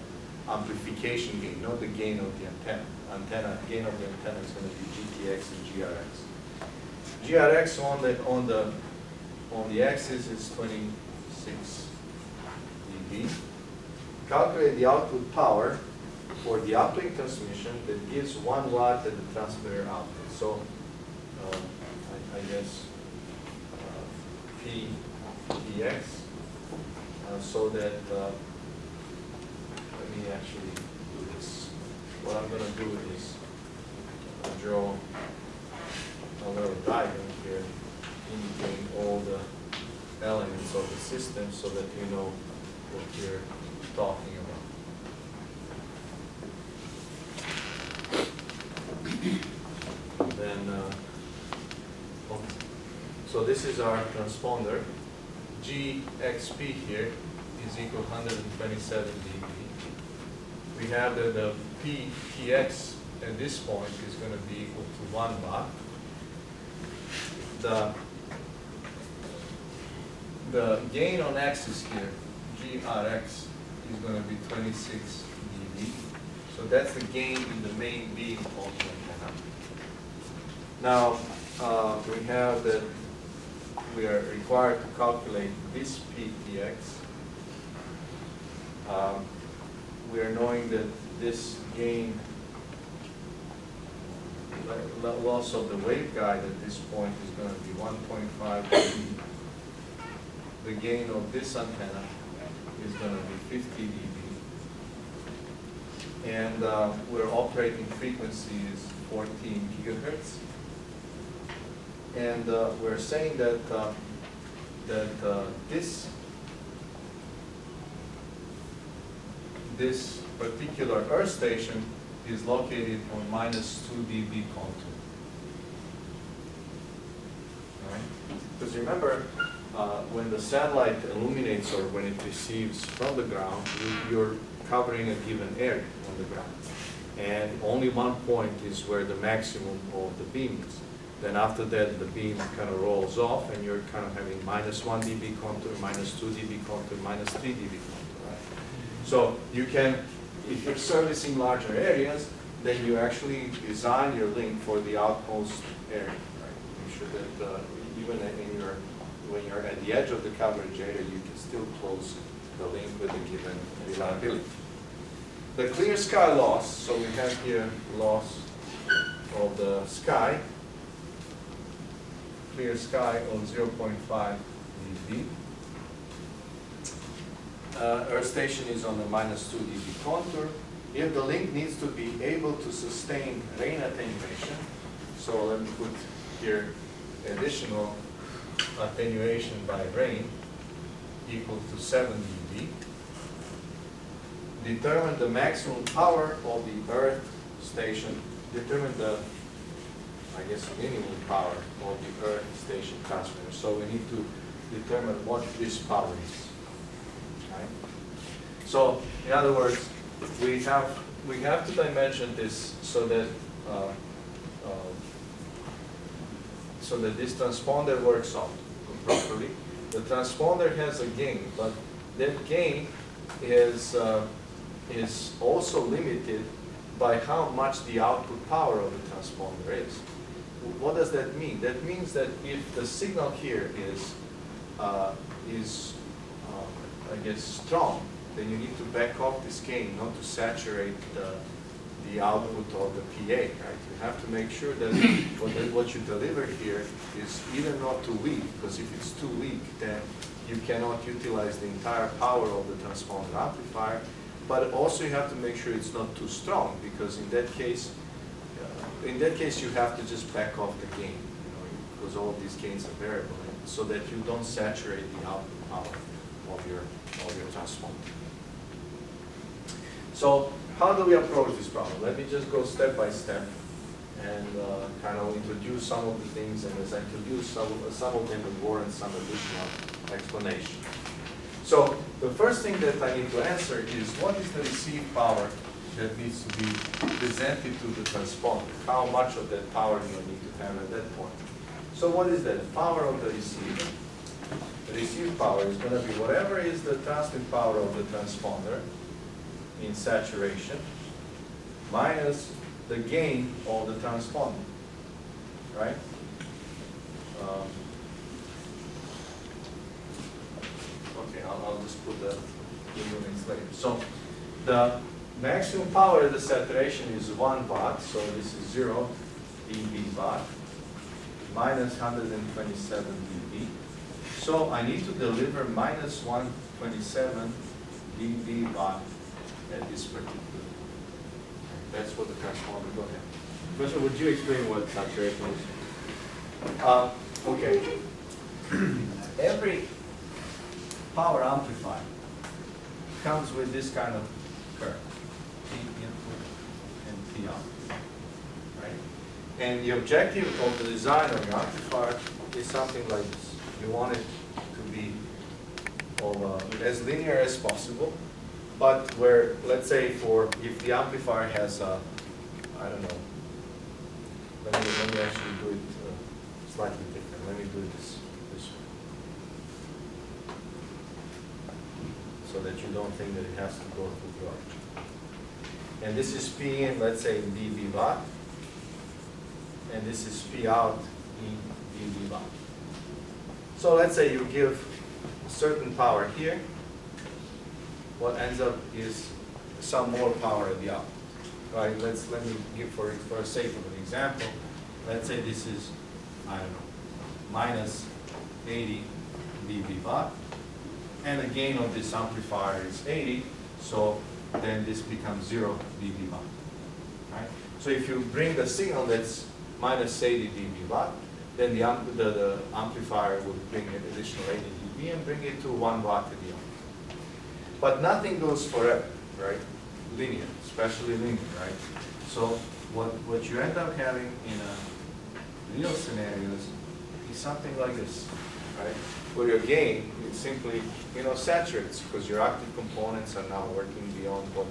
amplification gain, not the gain of the antenna. Gain of the antenna is going to be GTX and GRX. GRX on the axis is 26 dB. Calculate the output power for the uplink transmission that gives 1 watt at the transmitter output. So I guess PTX, so that let me actually do this. What I'm going to do is draw a little diagram here indicating all the elements of the system so that you know what we're talking about. Then, so this is our transponder. GXP here is equal to 127 dB. We have that the PTX at this point is going to be equal to 1 watt. The gain on axis here, GRX, is going to be 26 dB. So that's the gain in the main beam of the antenna. Now, we have that we are required to calculate this PTX. We are knowing that this gain, loss of the waveguide at this point is going to be 1.5 dB. The gain of this antenna is going to be 50 dB. And we're operating frequency is 14 gigahertz. And we're saying that this particular earth station is located on -2 dB contour. All right? Because remember, when the satellite illuminates or when it receives from the ground, you're covering a given area on the ground. And only one point is where the maximum of the beam is. Then after that, the beam kind of rolls off, and you're kind of having -1 dB contour, -2 dB contour, -3 dB contour, right? So you can, if you're servicing larger areas, then you actually design your link for the outmost area, right? Make sure that even when you're at the edge of the coverage area, you can still close the link with a given reliability. The clear sky loss, so we have here loss of the sky. Clear sky of 0.5 dB. Earth station is on the -2 dB contour. If the link needs to be able to sustain rain attenuation, so let me put here additional attenuation by rain equal to 7 dB. Determine the maximum power of the earth station. Determine the, I guess, minimum power of the earth station transmitter. So we need to determine what this power is. Right? So in other words, we have to dimension this so that this transponder works out properly. The transponder has a gain, but that gain is also limited by how much the output power of the transponder is. What does that mean? That means that if the signal here is I guess, strong, then you need to back off this gain, not to saturate the output of the PA, right? You have to make sure that what you deliver here is either not too weak, because if it's too weak, then you cannot utilize the entire power of the transponder amplifier, but also you have to make sure it's not too strong, because in that case you have to just back off the gain, because all of these gains are variable, so that you don't saturate the output power of your transponder. So how do we approach this problem? Let me just go step by step and kind of introduce some of the things, and as I introduce some of them will warrant some additional explanation. So the first thing that I need to answer is, what is the received power that needs to be presented to the transponder? How much of that power do you need to have at that point? So what is that? Power of the receiver. The received power is going to be whatever is the transmit power of the transponder in saturation minus the gain of the transponder, right? Okay, I'll just put the units later. So the maximum power of the saturation is 1 watt, so this is 0 dB watt minus 127 dB. So I need to deliver minus 127 dB watt at this particular. That's what the transponder will have. Professor, would you explain what saturation is? Okay. Every power amplifier comes with this kind of curve, P input and P output, right? And the objective of the design of your amplifier is something like this. You want it to be as linear as possible, but where, let's say, if the amplifier has I don't know, let me actually do it slightly different. Let me do it this way, so that you don't think that it has to go through the arch. And this is P in, let's say, in dB watt, and this is P out in dB watt. So let's say you give certain power here. What ends up is some more power at the output, right? Let me give for the sake of an example. Let's say this is, I don't know, minus 80 dB watt, and the gain of this amplifier is 80. So then this becomes 0 dB watt, right? So if you bring the signal that's minus 80 dB watt, then the amplifier will bring an additional 80 dB and bring it to 1 watt at the output. But nothing goes forever, right? Linear, especially linear, right? So what you end up having in real scenarios is something like this, right? Where your gain is simply, saturates, because your active components are now working beyond what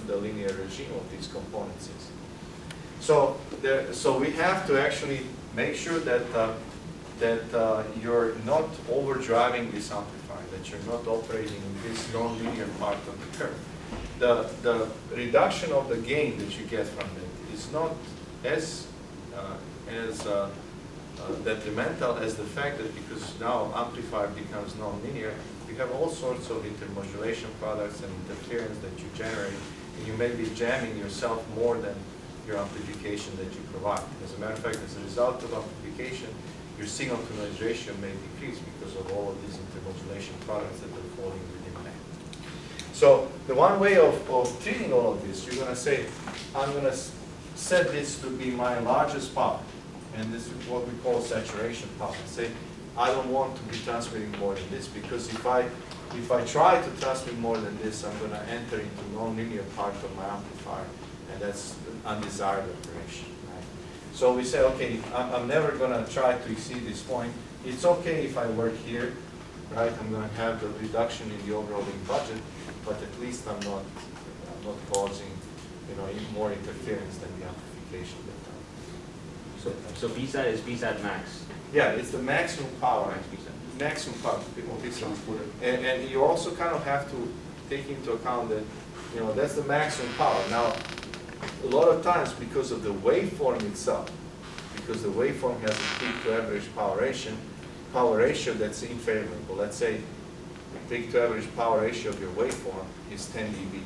the linear regime of these components is. So we have to actually make sure that you're not overdriving this amplifier, that you're not operating in this non-linear part of the curve. The reduction of the gain that you get from it is not as detrimental as the fact that, because now amplifier becomes non-linear, you have all sorts of intermodulation products and interference that you generate, and you may be jamming yourself more than your amplification that you provide. As a matter of fact, as a result of amplification, your signal to noise ratio may decrease because of all of these intermodulation products that are falling within that. So the one way of treating all of this, you're going to say, I'm going to set this to be my largest power, and this is what we call saturation power. Say, I don't want to be transmitting more than this, because if I try to transmit more than this, I'm going to enter into non-linear part of my amplifier, and that's an undesired operation. Right? So we say, okay, I'm never going to try to exceed this point. It's okay if I work here, right? I'm going to have the reduction in the overall budget, but at least I'm not causing, more interference than the amplification that time. So BSAT is BSAT max. Yeah, it's the maximum power. Max BSAT. Maximum power. And you also kind of have to take into account that, that's the maximum power. Now, a lot of times because of the waveform itself, because the waveform has a peak to average power ratio that's unfavorable. Let's say the peak to average power ratio of your waveform is 10 dB.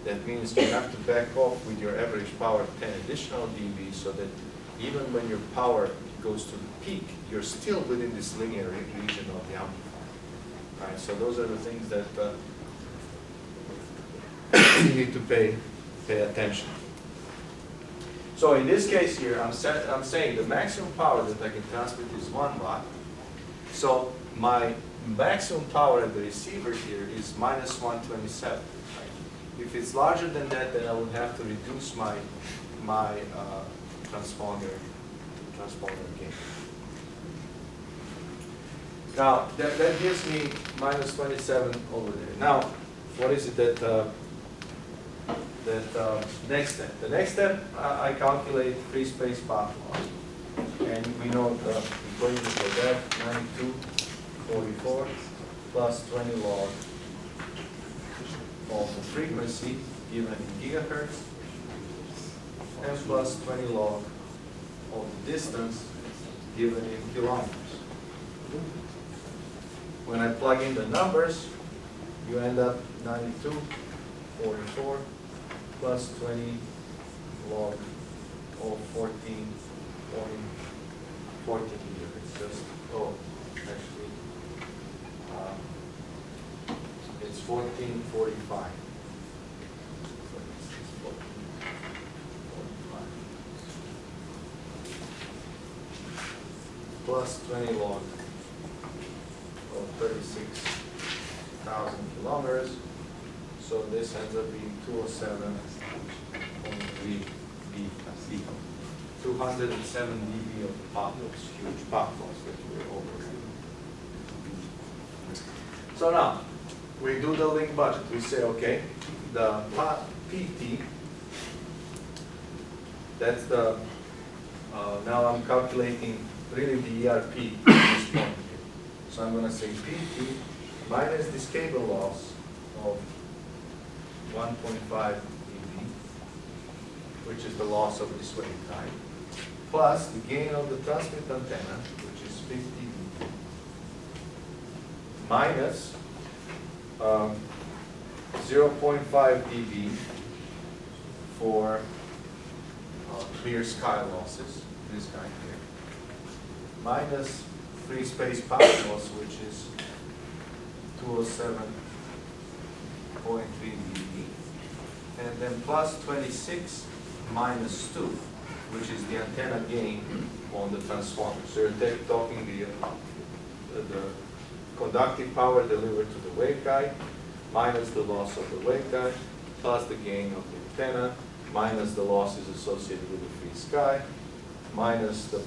That means you have to back off with your average power 10 additional dB so that even when your power goes to the peak, you're still within this linear region of the amplifier. Right? So those are the things that you need to pay attention. So in this case here, I'm saying the maximum power that I can transmit is 1 watt. So my maximum power at the receiver here is minus 127. If it's larger than that, then I would have to reduce my transponder gain. Now that gives me minus 27 over there. Now, what is it that next step? The next step, I calculate free space path loss, and we know the equation for that 92.44 plus 20 log of the frequency given in gigahertz, and plus 20 log of the distance given in kilometers. When I plug in the numbers, you end up 92.44 plus 20 log of 14 here. It's just, actually, it's 1445. Plus 20 log of 36,000 kilometers. So this ends up being 207.3 dB. 207 dB of pop loss, huge pop loss that we're over. So now, we do the link budget. We say, okay, the PT, that's the, now I'm calculating really the ERP at this point here. So I'm going to say PT minus this cable loss of 1.5 dB, which is the loss of this wave type, plus the gain of the transmit antenna, which is 50 dB, minus 0.5 dB for clear sky losses, this guy here, minus free space power loss, which is 207.3 dB, and then plus 26 minus 2, which is the antenna gain on the transformer. So you're talking the conductive power delivered to the waveguide, minus the loss of the waveguide, plus the gain of the antenna, minus the losses associated with the free sky, minus the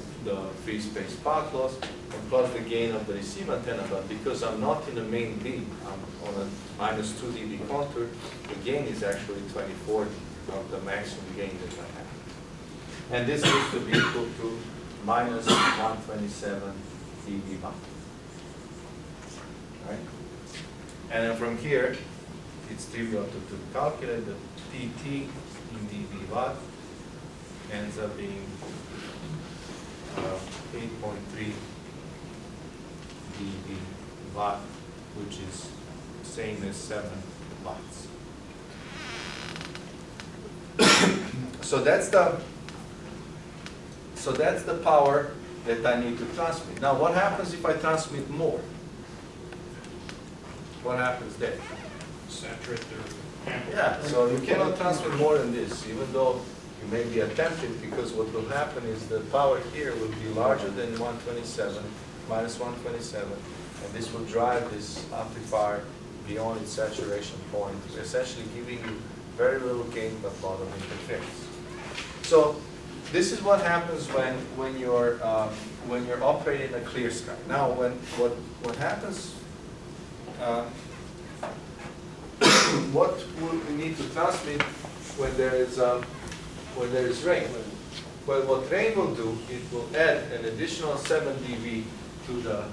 free space path loss, and plus the gain of the receive antenna. But because I'm not in the main beam, I'm on a minus 2 dB contour, the gain is actually 24 of the maximum gain that I have. And this needs to be equal to minus 127 dB bump. Right? And then from here, it's trivial to calculate the PT in dB watt ends up being 8.3 dB watt, which is same as 7 watts. So that's the power that I need to transmit. Now, what happens if I transmit more? What happens there? Saturate their Yeah, so you cannot transmit more than this, even though you may be attempted, because what will happen is the power here will be larger than 127, minus 127, and this will drive this amplifier beyond its saturation point, essentially giving you very little gain but a lot of interference. So this is what happens when you're operating in a clear sky. Now, what happens? What would we need to transmit when there is rain? Well, what rain will do, it will add an additional 7 dB to the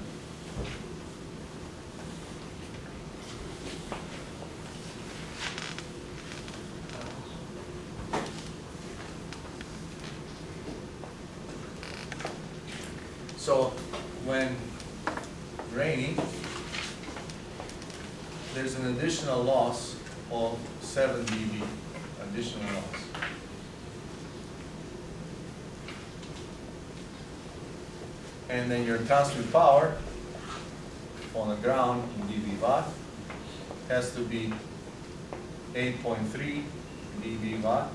So when raining, there's an additional loss of 7 dB, additional loss. And then your transmit power on the ground in dB watt has to be 8.3 dB watt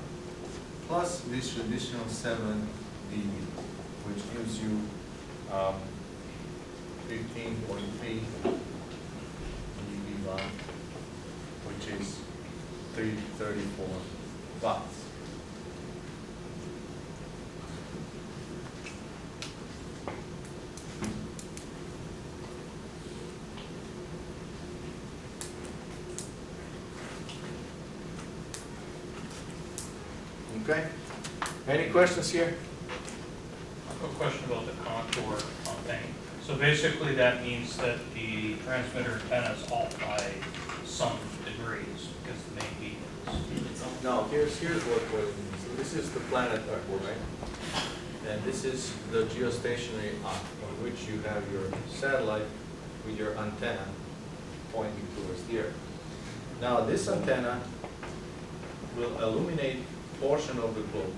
plus this additional 7 dB, which gives you 15.3 dB watt, which is 334 watts. Okay. Any questions here? A question about the contour thing. So basically that means that the transmitter antenna is off by some degrees because the main beam is. No, here's what it means. So this is the planet Earth, right? And this is the geostationary arc on which you have your satellite with your antenna pointing towards the Earth. Now this antenna will illuminate portion of the globe,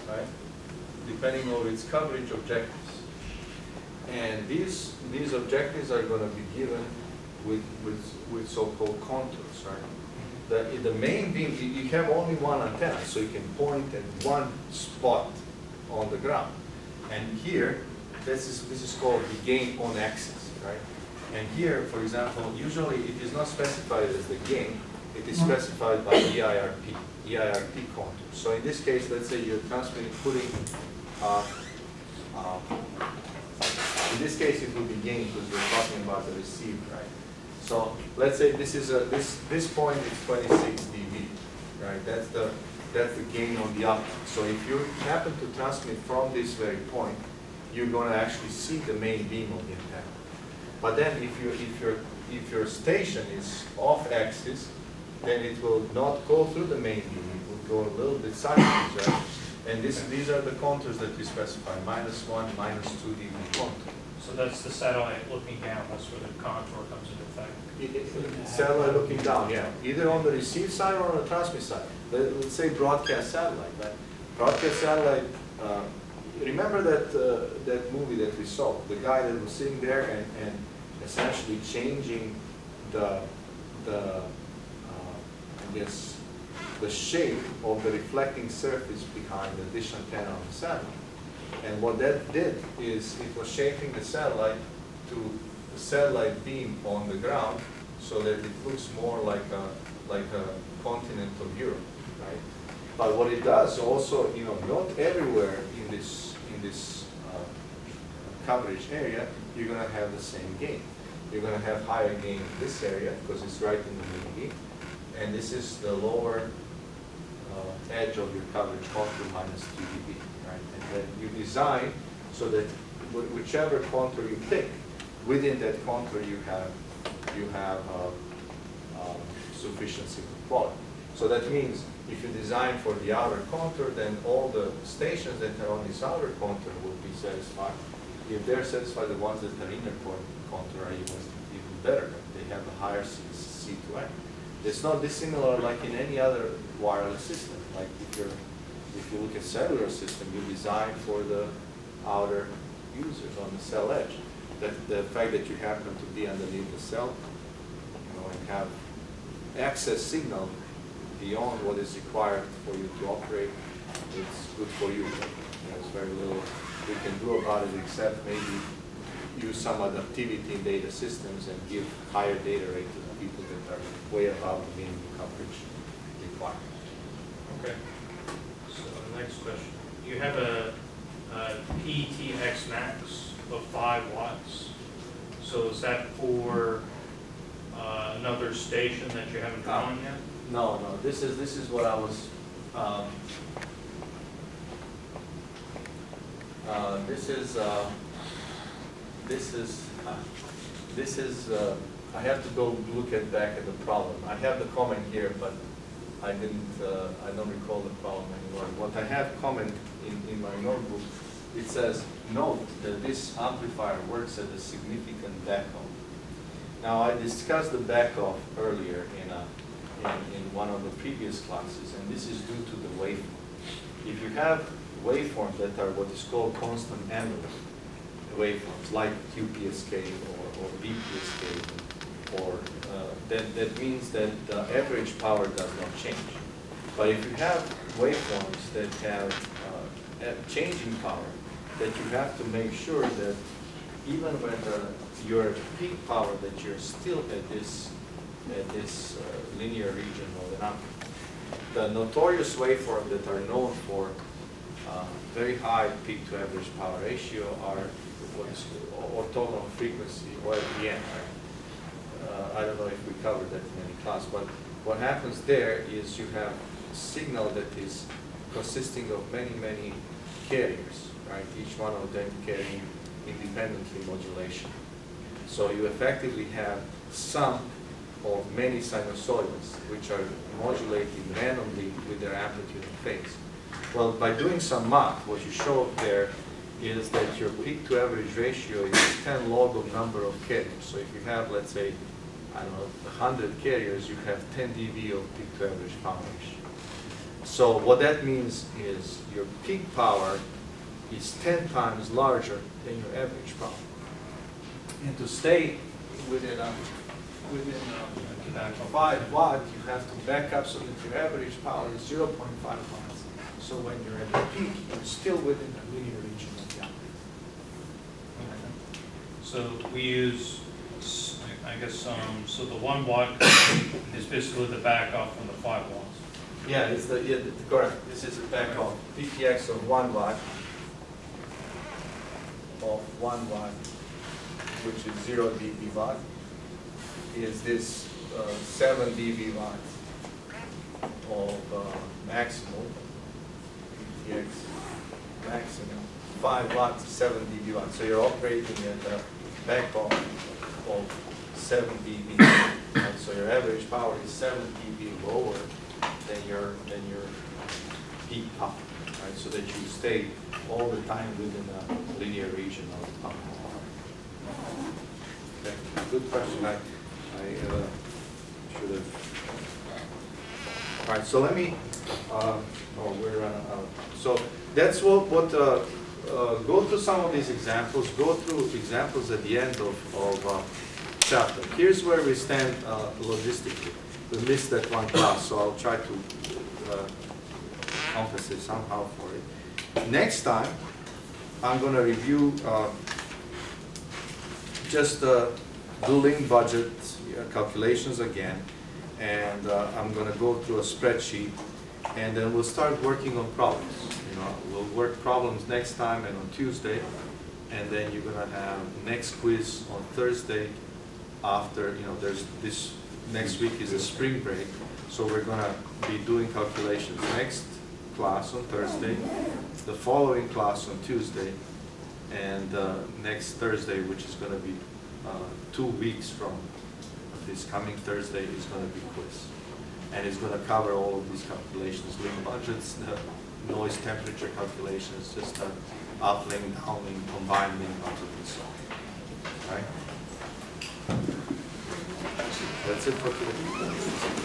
right? Depending on its coverage objectives. And these objectives are going to be given with so-called contours, right? The main beam, you have only one antenna, so you can point at one spot on the ground. And here, this is called the gain on axis, right? And here, for example, usually it is not specified as the gain, it is specified by EIRP contour. So in this case, let's say you're transmitting, in this case it will be gain because we're talking about the receive, right? So let's say this is this point is 26 dB, right? That's the gain on the uplink. So if you happen to transmit from this very point, you're going to actually see the main beam of the antenna. But then if your station is off axis, then it will not go through the main beam. It will go a little bit sideways, right? And these are the contours that we specify: -1, -2 dB contour. So that's the satellite looking down, that's where the contour comes into effect. Satellite looking down, yeah. Either on the receive side or on the transmit side. Let's say broadcast satellite, right? Broadcast satellite, remember that movie that we saw? The guy that was sitting there and essentially changing the shape of the reflecting surface behind the dish antenna on the satellite. And what that did is it was shaping the satellite to the satellite beam on the ground so that it looks more like a continent of Europe, right? But what it does also, not everywhere in this coverage area you're going to have the same gain. You're going to have higher gain in this area because it's right in the main beam. And this is the lower edge of your coverage contour -2 dB, right? And then you design so that whichever contour you pick, within that contour you have sufficient signal quality. So that means if you design for the outer contour, then all the stations that are on this outer contour will be satisfied. If they're satisfied, the ones that are inner contour are even better. They have a higher C2N. It's not dissimilar like in any other wireless system. Like if you look at cellular system, you design for the outer users on the cell edge. The fact that you happen to be underneath the cell, and have access signal beyond what is required for you to operate, it's good for you. There's very little we can do about it except maybe use some adaptivity in data systems and give higher data rate to the people that are way above the minimum coverage requirement. Okay. So the next question. You have a PTX max of 5 watts. So is that for another station that you haven't drawn yet? No. This is what I was. I have to go look back at the problem. I have the comment here, but I don't recall the problem anymore. What I have comment in my notebook it says, note that this amplifier works at a significant backoff. Now, I discussed the backoff earlier in one of the previous classes, and this is due to the waveform. If you have waveforms that are what is called constant envelope waveforms, like QPSK or BPSK, or that means that the average power does not change. But if you have waveforms that have changing power, that you have to make sure that even when your peak power, that you're still at this linear region of the number. The notorious waveforms that are known for very high peak to average power ratio are what is orthogonal frequency, or APN. I don't know if we covered that in any class, but what happens there is you have a signal that is consisting of many carriers, right? Each one of them carrying independently modulation. So you effectively have sum of many sinusoids which are modulating randomly with their amplitude and phase. Well, by doing some math, what you show there is that your peak to average ratio is 10 log of number of carriers. So if you have, let's say, I don't know, 100 carriers, you have 10 dB of peak to average power ratio. So what that means is your peak power is 10 times larger than your average power. And to stay within 5 watt, you have to back up so that your average power is 0.5 watts. So when you're at the peak, you're still within the linear region of the amplitude. So we use, I guess, so the 1 watt is basically the back off from the 5 watts. Yeah, it's correct. This is the back off. PPX of 1 watt, which is 0 dB watt, is this 7 dB watt of maximum, PPX maximum, 5 watts, 7 dB watt. So you're operating at a back off of 7 dB. Right? So your average power is 7 dB lower than your peak power, right? So that you stay all the time within a linear region of power. Okay, good question. I should have. All right, so let me. So that's what. Go through some of these examples. Go through examples at the end of chapter. Here's where we stand logistically. We missed that one class, so I'll try to compensate somehow for it. Next time, I'm going to review just the Uplink budget calculations again, and I'm going to go through a spreadsheet, and then we'll start working on problems. You know, we'll work problems next time and on Tuesday, and then you're going to have next quiz on Thursday. After, you know, there's this next week is a spring break, so we're going to be doing calculations next class on Thursday, the following class on Tuesday, and next Thursday, which is going to be 2 weeks from this coming Thursday, is going to be quiz. And it's going to cover all of these calculations, link budgets, the noise temperature calculations, just the uplink, downlink, combined link budget, and so on. All right? That's it for today.